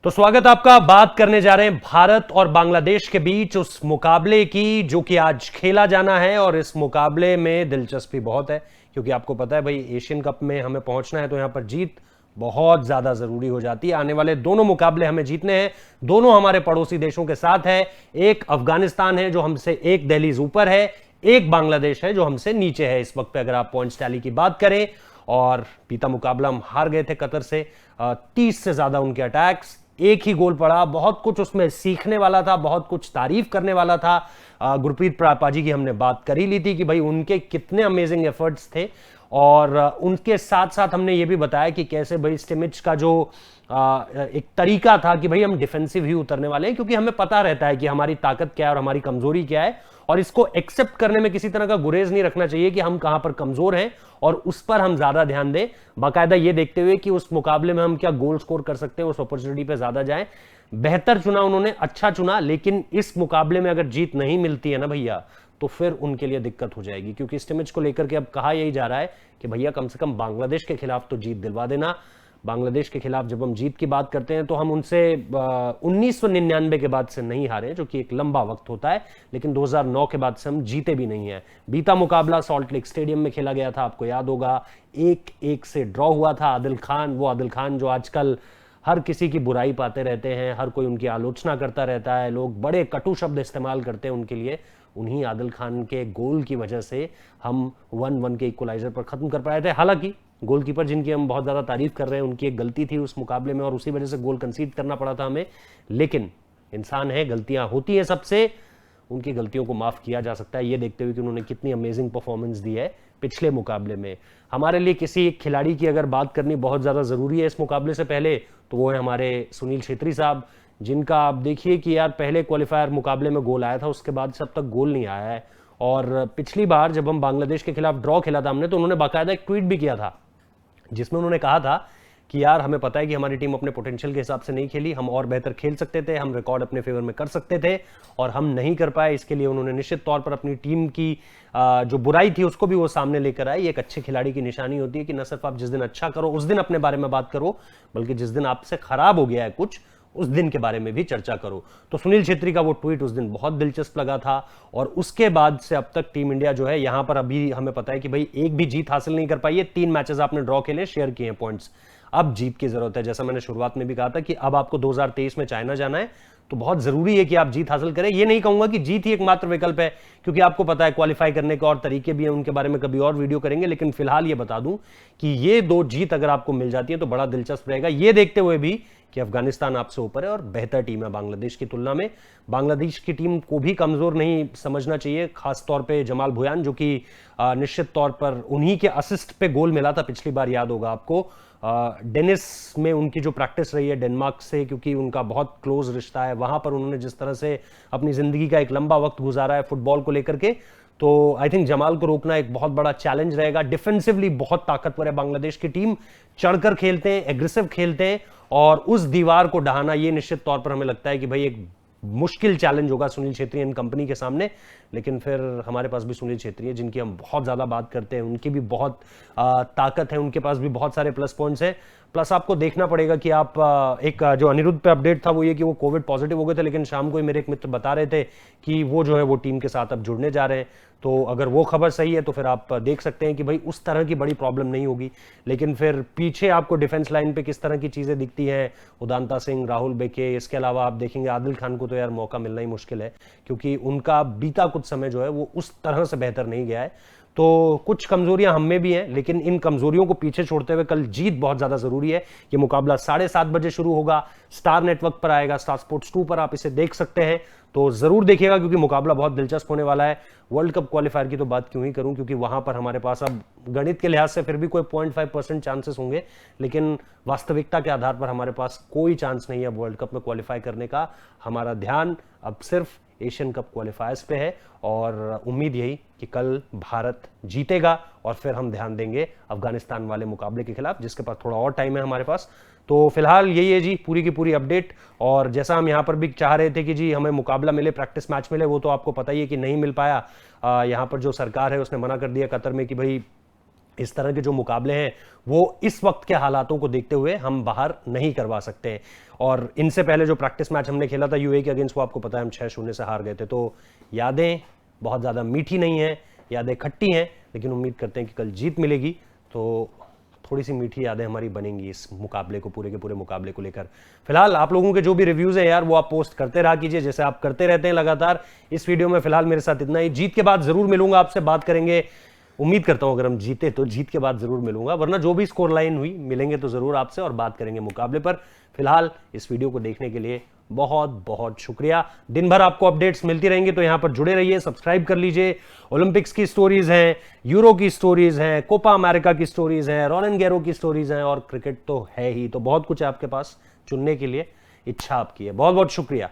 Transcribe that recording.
तो स्वागत आपका। बात करने जा रहे हैं भारत और बांग्लादेश के बीच उस मुकाबले की जो कि आज खेला जाना है। और इस मुकाबले में दिलचस्पी बहुत है क्योंकि आपको पता है भाई, एशियन कप में हमें पहुंचना है तो यहां पर जीत बहुत ज्यादा जरूरी हो जाती है। आने वाले दोनों मुकाबले हमें जीतने हैं। दोनों हमारे पड़ोसी देशों के साथ है। एक अफगानिस्तान है जो हमसे एक दहलीज ऊपर है, एक बांग्लादेश है जो हमसे नीचे है इस वक्त पे, अगर आप पॉइंट्स टैली की बात करें। और बीता मुकाबला हम हार गए थे कतर से, 30 से ज्यादा उनके अटैक्स, एक ही गोल पड़ा। बहुत कुछ उसमें सीखने वाला था, बहुत कुछ तारीफ करने वाला था। गुरप्रीत पाजी की हमने बात कर ही ली थी कि भाई उनके कितने अमेजिंग एफर्ट्स थे। और उनके साथ साथ हमने ये भी बताया कि कैसे भाई स्टिमिच का जो एक तरीका था कि भाई हम डिफेंसिव ही उतरने वाले हैं, क्योंकि हमें पता रहता है कि हमारी ताकत क्या है और हमारी कमजोरी क्या है। और इसको एक्सेप्ट करने में किसी तरह का गुरेज नहीं रखना चाहिए कि हम कहां पर कमजोर हैं और उस पर हम ज्यादा ध्यान दें, बाकायदा ये देखते हुए कि उस मुकाबले में हम क्या गोल स्कोर कर सकते हैं, उस अपॉर्चुनिटी पे ज्यादा जाएं। बेहतर चुना उन्होंने, अच्छा चुना। लेकिन इस मुकाबले में अगर जीत नहीं मिलती है ना भैया, तो फिर उनके लिए दिक्कत हो जाएगी, क्योंकि इस मैच को लेकर के अब कहा यही जा रहा है कि भैया कम से कम बांग्लादेश के खिलाफ तो जीत दिलवा देना। बांग्लादेश के खिलाफ जब हम जीत की बात करते हैं तो हम उनसे 1999 के बाद से नहीं हारे, जो कि एक लंबा वक्त होता है, लेकिन 2009 के बाद से हम जीते भी नहीं है। बीता मुकाबला सॉल्ट लेक स्टेडियम में खेला गया था, आपको याद होगा, 1-1 से ड्रॉ हुआ था। आदिल खान, वो आदिल खान जो आजकल हर किसी की बुराई पाते रहते हैं, हर कोई उनकी आलोचना करता रहता है, लोग बड़े कटु शब्द इस्तेमाल करते हैं उनके लिए, उन्हीं आदिल खान के गोल की वजह से हम 1-1 के इक्वलाइजर पर खत्म कर पाए थे। हालांकि गोलकीपर जिनकी हम बहुत ज्यादा तारीफ कर रहे हैं, उनकी एक गलती थी उस मुकाबले में और उसी वजह से गोल कंसीड करना पड़ा था हमें। लेकिन इंसान है, गलतियां होती हैं सबसे, उनकी गलतियों को माफ किया जा सकता है, ये देखते हुए कि उन्होंने कितनी अमेजिंग परफॉर्मेंस दी है पिछले मुकाबले में। हमारे लिए किसी एक खिलाड़ी की अगर बात करनी बहुत ज्यादा जरूरी है इस मुकाबले से पहले, तो वो है हमारे सुनील छेत्री साहब, जिनका आप देखिए कि यार पहले क्वालिफायर मुकाबले में गोल आया था, उसके बाद से अब तक गोल नहीं आया है। और पिछली बार जब हम बांग्लादेश के खिलाफ ड्रॉ खेला था हमने, तो उन्होंने बाकायदा एक ट्वीट भी किया था जिसमें उन्होंने कहा था कि यार हमें पता है कि हमारी टीम अपने पोटेंशियल के हिसाब से नहीं खेली, हम और बेहतर खेल सकते थे, हम रिकॉर्ड अपने फेवर में कर सकते थे और हम नहीं कर पाए। इसके लिए उन्होंने निश्चित तौर पर अपनी टीम की जो बुराई थी उसको भी वो सामने लेकर आए। ये एक अच्छे खिलाड़ी की निशानी होती है कि न सिर्फ आप जिस दिन अच्छा करो उस दिन अपने बारे में बात करो, बल्कि जिस दिन आपसे खराब हो गया है कुछ, उस दिन के बारे में भी चर्चा करो। तो सुनील छेत्री का वो ट्वीट उस दिन बहुत दिलचस्प लगा था। और उसके बाद से अब तक टीम इंडिया जो है यहां पर, अभी हमें पता है कि भाई एक भी जीत हासिल नहीं कर पाई है। 3 मैचेस आपने ड्रॉ खेले, शेयर किए हैं पॉइंट्स। अब जीत की जरूरत है, जैसा मैंने शुरुआत में भी कहा था कि अब आपको 2023 में चाइना जाना है, तो बहुत जरूरी है कि आप जीत हासिल करें। ये नहीं कहूंगा कि जीत ही एकमात्र विकल्प है, क्योंकि आपको पता है क्वालिफाई करने के और तरीके भी हैं, उनके बारे में कभी और वीडियो करेंगे। लेकिन फिलहाल ये बता दूं कि ये 2 जीत अगर आपको मिल जाती है तो बड़ा दिलचस्प रहेगा, ये देखते हुए भी कि अफगानिस्तान आपसे ऊपर है और बेहतर टीम है बांग्लादेश की तुलना में। बांग्लादेश की टीम को भी कमजोर नहीं समझना चाहिए, खास तौर पे जमाल भुयान, जो कि निश्चित तौर पर उन्हीं के असिस्ट पे गोल मिला था पिछली बार, याद होगा आपको। डेनिस में उनकी जो प्रैक्टिस रही है डेनमार्क से, क्योंकि उनका बहुत क्लोज रिश्ता है, वहां पर उन्होंने जिस तरह से अपनी जिंदगी का एक लंबा वक्त गुजारा है फुटबॉल को लेकर के, तो आई थिंक जमाल को रोकना एक बहुत बड़ा चैलेंज रहेगा। डिफेंसिवली बहुत ताकतवर है बांग्लादेश की टीम, चढ़कर खेलते हैं, एग्रेसिव खेलते हैं, और उस दीवार को ढहाना ये निश्चित तौर पर हमें लगता है कि भाई एक मुश्किल चैलेंज होगा सुनील छेत्री एंड कंपनी के सामने। लेकिन फिर हमारे पास भी सुनील छेत्री है, जिनकी हम बहुत ज्यादा बात करते हैं, उनकी भी बहुत ताकत है, उनके पास भी बहुत सारे प्लस पॉइंट्स हैं। प्लस आपको देखना पड़ेगा कि आप एक जो अनिरुद्ध पे अपडेट था वो ये कि वो कोविड पॉजिटिव हो गए थे, लेकिन शाम को ही मेरे एक मित्र बता रहे थे कि वो जो है वो टीम के साथ अब जुड़ने जा रहे हैं। तो अगर वो खबर सही है तो फिर आप देख सकते हैं कि भाई उस तरह की बड़ी प्रॉब्लम नहीं होगी। लेकिन फिर पीछे आपको डिफेंस लाइन पे किस तरह की चीजें दिखती हैं, उदांता सिंह, राहुल बेके, इसके अलावा आप देखेंगे आदिल खान को तो यार मौका मिलना ही मुश्किल है, क्योंकि उनका बीता कुछ समय जो है वो उस तरह से बेहतर नहीं गया है। तो कुछ कमजोरियां हम में भी हैं, लेकिन इन कमजोरियों को पीछे छोड़ते हुए कल जीत बहुत ज्यादा जरूरी है। ये मुकाबला 7:30 बजे शुरू होगा, स्टार नेटवर्क पर आएगा, स्टार स्पोर्ट्स 2 पर आप इसे देख सकते हैं, तो जरूर देखिएगा, क्योंकि मुकाबला बहुत दिलचस्प होने वाला है। वर्ल्ड कप क्वालिफायर की तो बात क्यों ही करूं, क्योंकि वहां पर हमारे पास अब गणित के लिहाज से फिर भी कोई 0.5% चांसेस होंगे, लेकिन वास्तविकता के आधार पर हमारे पास कोई चांस नहीं है वर्ल्ड कप में क्वालिफाई करने का। हमारा ध्यान अब सिर्फ एशियन कप क्वालिफायर्स पे है, और उम्मीद यही कि कल भारत जीतेगा और फिर हम ध्यान देंगे अफगानिस्तान वाले मुकाबले के खिलाफ, जिसके पास थोड़ा और टाइम है हमारे पास। तो फिलहाल यही है जी पूरी की पूरी अपडेट। और जैसा हम यहाँ पर भी चाह रहे थे कि जी हमें मुकाबला मिले, प्रैक्टिस मैच मिले, वो तो आपको पता ही है कि नहीं मिल पाया। यहाँ पर जो सरकार है उसने मना कर दिया कतर में कि भाई इस तरह के जो मुकाबले हैं वो इस वक्त के हालातों को देखते हुए हम बाहर नहीं करवा सकते। और इनसे पहले जो प्रैक्टिस मैच हमने खेला था यूएई के अगेंस्ट, वो आपको पता है हम 6-0 से हार गए थे। तो यादें बहुत ज़्यादा मीठी नहीं हैं, यादें खट्टी हैं, लेकिन उम्मीद करते हैं कि कल जीत मिलेगी तो थोड़ी सी मीठी यादें हमारी बनेंगी इस मुकाबले को, पूरे के पूरे मुकाबले को लेकर। फिलहाल आप लोगों के जो भी रिव्यूज़ है यार, वो आप पोस्ट करते रहा कीजिए, जैसे आप करते रहते हैं लगातार। इस वीडियो में फिलहाल मेरे साथ इतना ही। जीत के बाद जरूर मिलूंगा आपसे, बात करेंगे। उम्मीद करता हूं अगर हम जीते तो जीत के बाद जरूर मिलूंगा, वरना जो भी स्कोर लाइन हुई मिलेंगे तो जरूर आपसे और बात करेंगे मुकाबले पर। फिलहाल इस वीडियो को देखने के लिए बहुत बहुत शुक्रिया। दिन भर आपको अपडेट्स मिलती रहेंगी, तो यहां पर जुड़े रहिए, सब्सक्राइब कर लीजिए। ओलंपिक्स की स्टोरीज हैं, यूरो की स्टोरीज हैं, कोपा अमेरिका की स्टोरीज हैं, रोलन गैरो की स्टोरीज हैं, और क्रिकेट तो है ही। तो बहुत कुछ है आपके पास चुनने के लिए, इच्छा आपकी है। बहुत बहुत शुक्रिया।